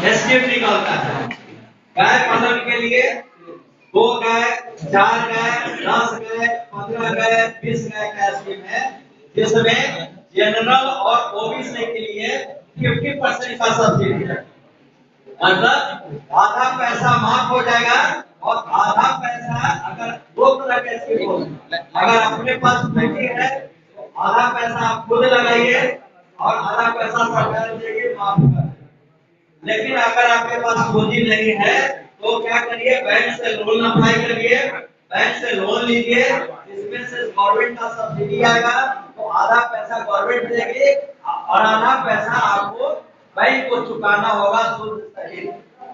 Escape निकालता है। गाय पालन के लिए 2 गाय, 4 गाय, 10 गाय, 15 गाय, 20 गाय का स्कीम है, जिसमें जनरल और ओबीसी के लिए 50% का सब्सिडी है। मतलब आधा पैसा माफ हो जाएगा और आधा पैसा अगर 2 तरह के स्कीम हो, अगर अपने पास पूंजी है तो आधा पैसा आप खुद लगाइए और आधा पैसा सरकार देगी माफ कर। लेकिन अगर आपके पास पूंजी नहीं है तो क्या करिए, बैंक से लोन अप्लाई करिए, बैंक से लोन लीजिए, इसमें से गवर्नमेंट का सब्सिडी आएगा तो आधा पैसा गवर्नमेंट देगी और आधा पैसा आपको बैंक को चुकाना होगा सूद सहित।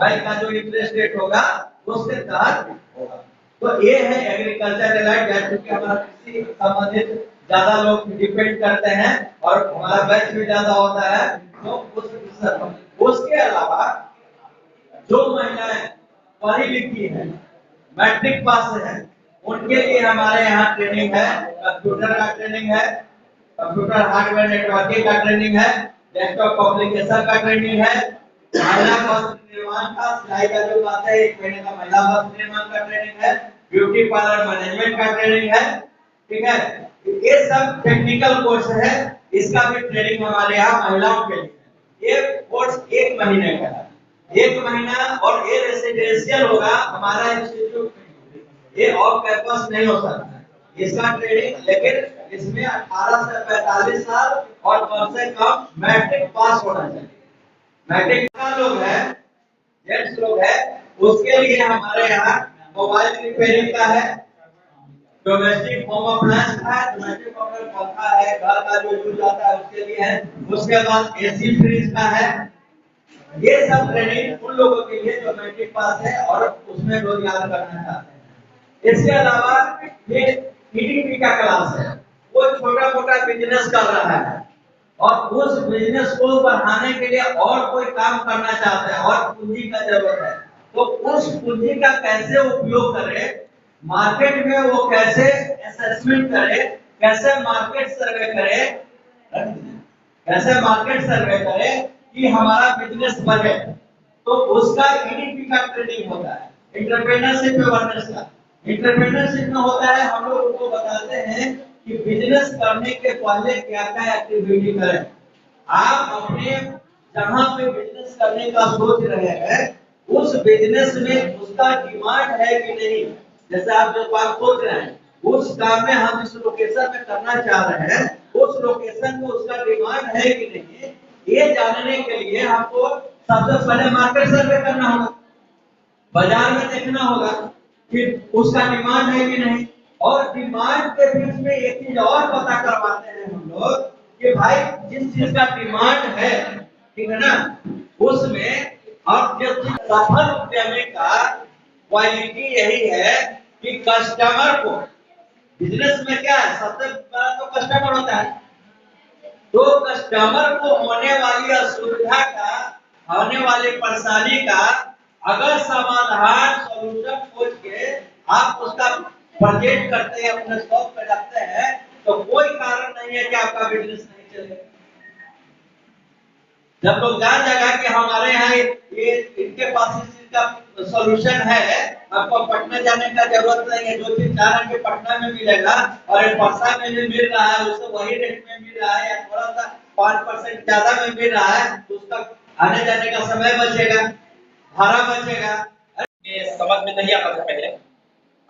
बैंक का जो इंटरेस्ट रेट होगा उसके तहत होगा। तो ये है एग्रीकल्चर रिलेटेड, जैसे हमारा कृषि संबंधित ज्यादा लोग डिपेंड करते हैं और हमारा बैच भी ज्यादा होता है, तो उसके अलावा जो महिलाएं पढ़ी लिखी है, मैट्रिक पास है, उनके लिए हमारे यहाँ ट्रेनिंग है, कंप्यूटर का ट्रेनिंग है, कंप्यूटर हार्डवेयर नेटवर्किंग का ट्रेनिंग है, डेस्कटॉप एप्लीकेशन का ट्रेनिंग है, महिला वस्त्र निर्माण का सिलाई का जो बात है 1 महीने का महिला वस्त्र निर्माण का ट्रेनिंग है, ब्यूटी पार्लर मैनेजमेंट का ट्रेनिंग है। ठीक है, ये सब टेक्निकल कोर्स है, इसका भी ट्रेनिंग हमारे यहाँ महिलाओं के लिए। ये कोर्स 1 महीने का है, 1 महीना, और ये रेसिडेंशियल होगा हमारा इंस्टीट्यूट में, ये ऑफ कैंपस नहीं हो सकता इसका ट्रेनिंग। लेकिन इसमें 18 से 45 साल और कम से कम मैट्रिक पास होना चाहिए। मैट्रिक का लोग है, जेंट्स लोग है, उसके लिए हमारे यहाँ मोबाइल रिपेयरिंग का है, डोमेस्टिक होम अप्लायंस का है, डोमेस्टिक पंखा है, घर का जो यूज आता है उसके लिए है, उसके बाद एसी फ्रिज का है। ये सब ट्रेनिंग उन लोगों के लिए जो मैट्रिक पास है और उसमें रोजगार करना चाहते हैं। इसके अलावा ये ईडीपी का क्लास है, वो छोटा मोटा बिजनेस कर रहा है और उस बिजनेस को बढ़ाने के लिए और कोई काम करना चाहता है और पूंजी का जरूरत है, तो उस पूंजी का कैसे उपयोग करें, मार्केट में वो कैसे असेसमेंट करे, कैसे मार्केट सर्वे करे, कैसे मार्केट सर्वे करे कि हमारा बिजनेस बढ़े, तो उसका ईडीपी का ट्रेनिंग होता है, एंटरप्रेन्योरशिप अवेयरनेस का। एंटरप्रेन्योरशिप में होता है, हम लोग उनको बताते हैं कि बिजनेस करने के पहले क्या क्या एक्टिविटी करें। आप अपने जहां पे बिजनेस करने का सोच रहे हैं उस बिजनेस में उसका डिमांड है कि नहीं, जैसे आप जो काम सोच रहे हैं उस काम में हम इस लोकेशन में करना चाह रहे हैं, उस लोकेशन में उसका डिमांड है कि नहीं, ये जानने के लिए हमको सबसे पहले मार्केट सर्वे करना होगा, बाजार में देखना होगा कि उसका डिमांड है कि नहीं। और डिमांड के बीच में एक चीज और पता करवाते हैं हम लोग कि भाई जिस चीज का डिमांड है, ठीक है ना, उसमें अब जो सफल उद्यमी का क्वालिटी यही है कि कस्टमर को, बिजनेस में क्या है, सबसे बड़ा तो कस्टमर होता है, तो कस्टमर को होने वाली असुविधा का, होने वाली परेशानी का अगर समाधान सॉल्यूशन खोज के आप उसका प्रोजेक्ट करते हैं, अपने शॉप पे रखते हैं, तो कोई कारण नहीं है कि आपका बिजनेस नहीं चलेगा। जब लोग जान जाएगा कि हमारे यहाँ ये इनके पास इस चीज का सॉल्यूशन है, आपको पटना जाने का जरूरत नहीं है, जो चीज चाह रहे हैं पटना में मिलेगा और एक परसा में भी मिल रहा है, उसको वही रेट में मिल रहा है या थोड़ा सा 5% ज्यादा में मिल रहा है, तो उसका आने जाने का समय बचेगा, भाड़ा बचेगा। ये समझ में नहीं आता था पहले,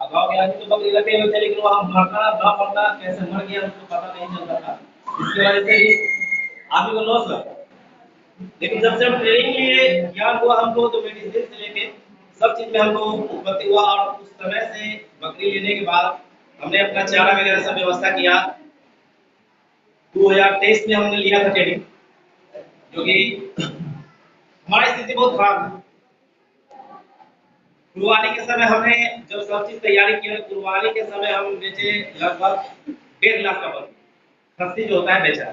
अब गाँव के आदमी तो बकरी रखे हुए थे, लेकिन वहाँ मरना ना मरना कैसे मर गया उसको पता नहीं चलता था, इसकी वजह से आदमी को लॉस लगा। लेकिन जब से हम ट्रेनिंग लिए, ज्ञान हुआ हमको, तो मेडिसिन से लेके सब चीज में हमको उपलब्धि हुआ। और उस समय से बकरी लेने के बाद हमने अपना चारा वगैरह सब व्यवस्था किया। 2023 में हमने लिया था ट्रेनिंग, जो कि हमारी स्थिति बहुत खराब थी। कुर्बानी के समय हमने जब सब चीज तैयारी की, कुर्बानी के समय हम बेचे लगभग 1.5 लाख का बकरी, खस्सी जो होता है बेचा।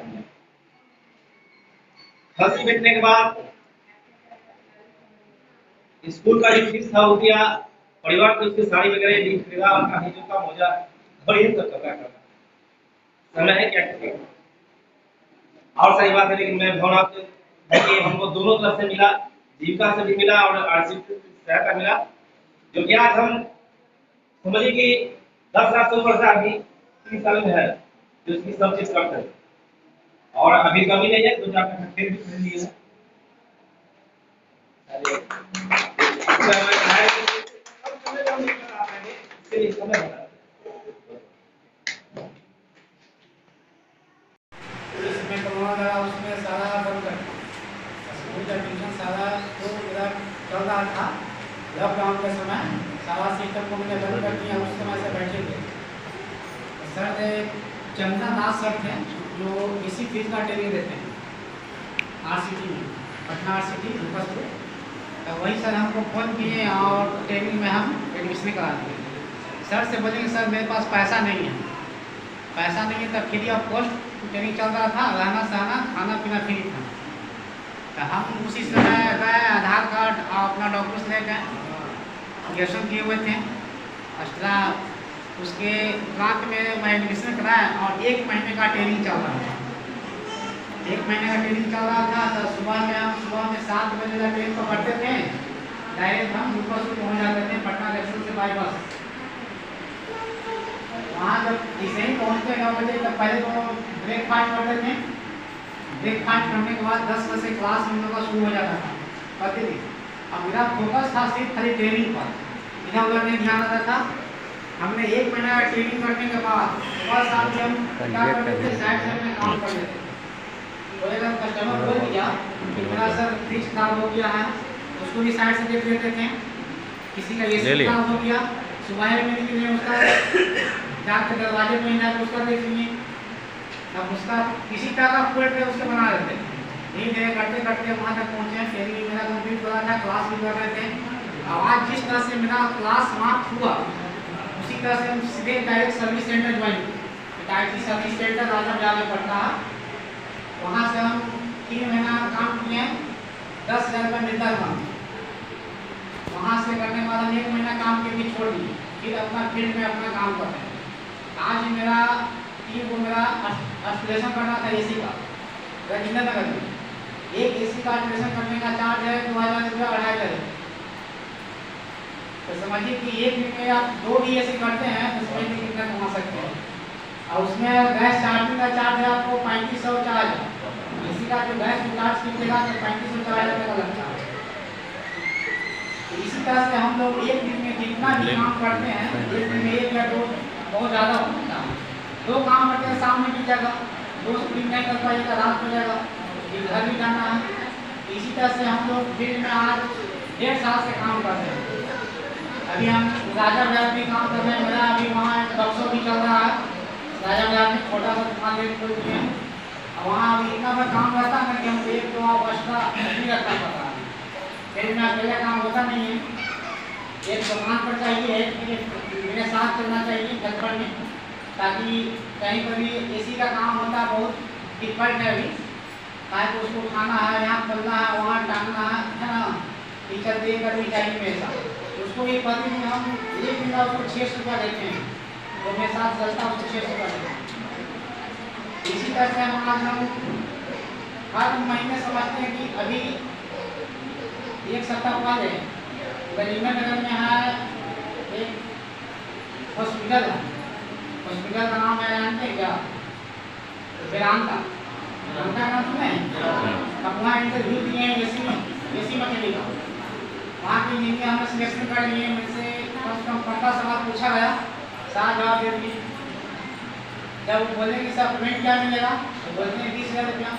खस्सी बेचने के बाद स्कूल का जो फीस था वो दिया, परिवार की उसकी साड़ी वगैरह भी खरीदा, उनका हिजो का मोजा और ये सब करना समय है क्या ठीक। और सही बात है, लेकिन मैं भावनात्मक है कि हमको दोनों तरफ से मिला, जीविका से भी मिला और आर्थिक सहायता मिला। जो ब्याज हम समझिए कि 10 लाख से ऊपर से अभी 3 साल में है, जो इसकी सब चीज करते हैं और अभी कमी नहीं है, 2-4 कट्ठा खेत भी खरीद लिए है। इसमें कोरोना लगा, उसमें सारा बंद कर दिया। स्कूल का ट्यूशन सारा तो इधर चल रहा था। लॉकडाउन के समय सारा सिस्टम को मैंने बंद कर दिया। उस समय से बैठे थे सर, चंदन दास सर थे जो इसी फीस का ट्रेनिंग देते हैं RCT में, पटना RCT रूपसपुर। तो वही सर हमको फ़ोन किए और ट्रेनिंग में हम एडमिशन करा दिए। सर से बोलेंगे सर मेरे पास पैसा नहीं है तब फ्री ऑफ कॉस्ट ट्रेनिंग चल रहा था, रहना सहना खाना पीना फ्री था। तो हम उसी समय गए, आधार कार्ड और अपना डॉक्यूमेंट्स ले गए, ग्रेजुएशन किए हुए थे एक्स्ट्रा। उसके उपरांत में मैं एडमिशन कराया और 1 महीने का ट्रेनिंग चल रहा था। 1 महीने का ट्रेनिंग चल रहा था। तो सुबह में 7 बजे तक ट्रेन पकड़ते थे, डायरेक्ट हम रूपसपुर पहुँच जाते थे पटना जंक्शन से बाई बस। वहाँ जब इसे ही पहुँचते 9 बजे, तब पहले तो ब्रेकफास्ट करते थे। ब्रेकफास्ट करने के बाद 10 बजे से क्लास हम लोग का शुरू हो जाता था प्रतिदिन। अब मेरा फोकस था सिर्फ खाली ट्रेनिंग पर, इधर उधर नहीं ध्यान रहता था। हमने 1 महीना का ट्रेनिंग करने के बाद बस साल में हम क्या करते थे, साइड में काम कर लेते थे। कोई अगर कस्टमर बोल दिया कि मेरा सर फ्रिज खराब हो गया है, उसको भी साइड से देख लेते थे। किसी का AC खराब हो गया, सुबह में निकले उसका जाकर दरवाजे पे जाकर उसका देख लिए। अब उसका किसी तरह का फॉल्ट है उसको बना देते। यही धीरे करते करते वहाँ तक पहुँचे। ट्रेनिंग मेरा कंप्लीट हो रहा था, क्लास भी कर रहे थे। आज जिस तरह से मेरा क्लास समाप्त हुआ, उसी तरह से हम सीधे डायरेक्ट सर्विस सेंटर ज्वाइन किया। IT सर्विस सेंटर राजा बाजार में पड़ता है। वहाँ से हम 3 महीना काम किए, 10,000 रुपये मिलता था। वहाँ से करने के बाद हम 1 महीना काम के भी छोड़ दिए, फिर अपना फील्ड में अपना काम कर रहे हैं। आज मेरा इंस्टॉलेशन करना था AC का रजिंद्र नगर में। एक AC का इंस्टॉलेशन करने का चार्ज है 2,000 रुपया, 2,500 है। तो समझिए कि एक दिन में आप 2 भी AC करते हैं तो समझिए कितना कमा सकते हैं। और उसमें गैस चार्जिंग का चार्ज है आपको 3500 चार्ज। AC का जो गैस चार्ज कीजिएगा तो 3500 4,000 का लगता है। तो इसी तरह से हम लोग एक दिन में जितना भी काम करते हैं, एक दिन में 1 या 2 बहुत ज़्यादा होता है। 2 काम करते हैं, शाम में भी जाएगा, 2 स्प्रिंग नहीं कर पाएगा, रात को जाएगा, फिर घर भी जाना है। इसी तरह से हम लोग फील्ड में आज 1.5 साल से काम कर रहे हैं। अभी हम राजा बाजार में काम कर रहे हैं। मेरा अभी वहाँ एक वर्कशॉप भी चल रहा है राजा बाजार में, छोटा सा दुकान ले खोल दिए हैं। और वहाँ अभी इतना बड़ा काम रहता है ना कि हमको 1-2 एक्स्ट्रा नहीं रखना पड़ता है। फील्ड में अकेले काम होता नहीं है, एक दुकान पर चाहिए, मेरे साथ चलना चाहिए घर पर में, ताकि कहीं पर भी AC का काम होता है बहुत डिफिकल्ट है अभी। ताकि उसको खाना है, यहाँ चलना है, वहाँ टांगना है ना, टीचर दे करनी चाहिए मेरे साथ। उसको भी प्रतिदिन हम 1 दिन का उसको 600 रुपया देते हैं, तो मेरे साथ चलता उसको 600 रुपया देते हैं। इसी तरह से हम हर महीने समझते हैं कि अभी 1 सप्ताह पहले गरीबा नगर में है एक हॉस्पिटल है। हॉस्पिटल का नाम है जानते क्या? वेदांता का नाम सुने? अब वहाँ इंटरव्यू दिए हैं AC मैकेनिक का। वहाँ की जिनके हमने सिलेक्शन कर लिए, मुझसे कम से कम 15 सवाल पूछा गया, 7 जवाब दे दिए। जब वो बोले कि सर पेमेंट क्या मिलेगा, तो बोलते हैं 20,000 रुपया।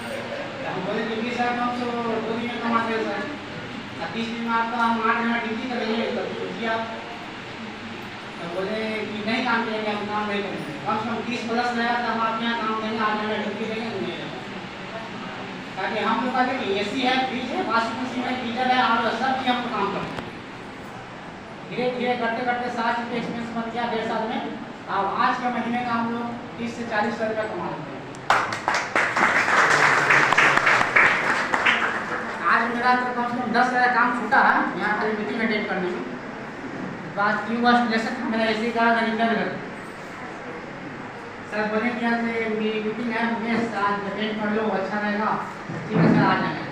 हम बोले कि 20,000 हम तो 2 दिन में कमाते हैं सर, 30 दिन में आपका हम 8 घंटा ड्यूटी करेंगे, तो सोचिए आप। तो बोले कि नहीं काम करेंगे, हम काम नहीं करेंगे, कम से कम 30 प्लस रहेगा तो हम आपके यहाँ काम करेंगे, 8 घंटा ड्यूटी देंगे नहीं। ताकि हम लोग का देखिए AC है, फ्रिज है, वॉशिंग मशीन है, गीजर है, और सब चीज़ हम काम करते हैं। धीरे धीरे करते करते 7 रुपये एक्सपेंस बन गया 1.5 साल में। अब आज के महीने का हम लोग 30 से 40 हज़ार रुपया कमा लेते हैं। आज मेरा तो कम से कम 10,000 काम छूटा है यहाँ खाली मीटिंग अटेंड करने में। बात क्यों लेसन था मेरा AC का गरीबा नगर। सर बोले क्या से मीटिंग है, मुझे आज अटेंड कर लो, अच्छा रहेगा। ठीक है सर, आ जाएंगे।